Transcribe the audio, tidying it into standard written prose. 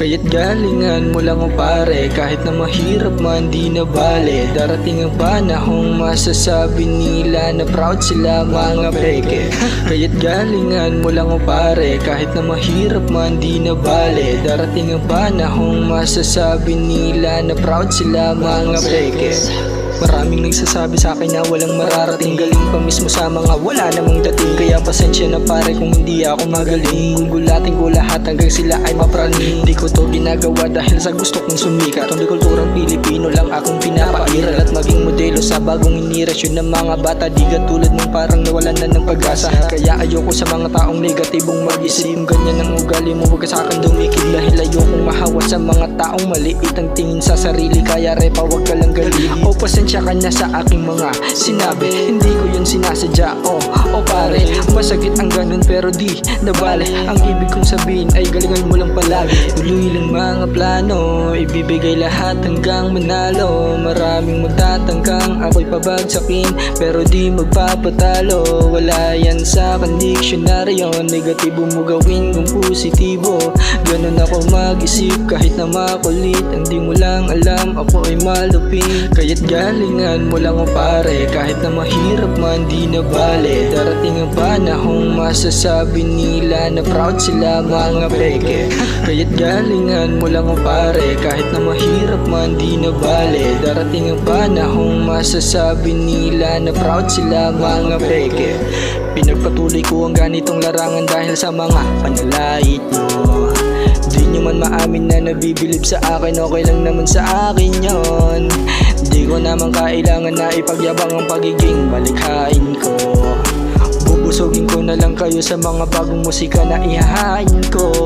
Kaya't galingan mo lang o pare, kahit na mahirap man di na bale. Darating ang panahong masasabi nila na proud sila mga peke. Kaya't galingan mo lang o pare, kahit na mahirap man di na bale. Darating ang panahong masasabi nila na proud sila mga peke. Maraming nagsasabi sa akin na walang mararating. Galing pa mismo sa mga wala namang dating. Kaya pasensya na pare kung hindi ako magaling. Gugulatin ko lahat hanggang sila ay mapraning. Hindi ko to ginagawa dahil sa gusto kong sumikat. Kundi kulturang Pilipino lang akong pinapairal at maging modelo sa bagong henerasyon ng mga bata. Di katulad mong parang nawalan na ng pag-asa. Kaya ayoko sa mga taong negatibong mag-isip. Kung ganyan ang ugali mo, huwag ka sa akin dumikit. Dahil ayokong mahawa sa mga taong maliit ang tingin sa sarili. Kaya repa, huwag ka lang galili. O pasensya ka na sa aking mga sinabi, hindi ko yun sinasadya. O pare, masakit ang ganun pero di nabale. Ang ibig kong sabihin ay galingan mo lang palagi. Tuloy lang mga plano, ibibigay lahat hanggang manalo. Maraming magtatangkang ako'y pabagsakin, pero di magpapatalo. Wala yan sa akin diksyonaryo, negatibo mo gawin kung positibo. Ganun ako mag-isip kahit na makulit. Ang di mo lang alam, ako ay malupit. Kaya't galingan mo lang o pare, kahit na mahirap man di na bale. Darating ang panahong masasabi nila na proud sila mga peke. Kaya't galingan mo lang o pare, kahit na mahirap man di na bale. Darating ang panahong masasabi nila na proud sila mga peke. Pinagpatuloy ko ang ganitong larangan dahil sa mga panalait nyo. Di nyo man maamin na nabibilib sa akin, okay lang naman sa akin yon. Di ko naman kailangan na ipagyabang ang pagiging malikhain ko. Bubusugin ko na lang kayo sa mga bagong musika na ihahain ko.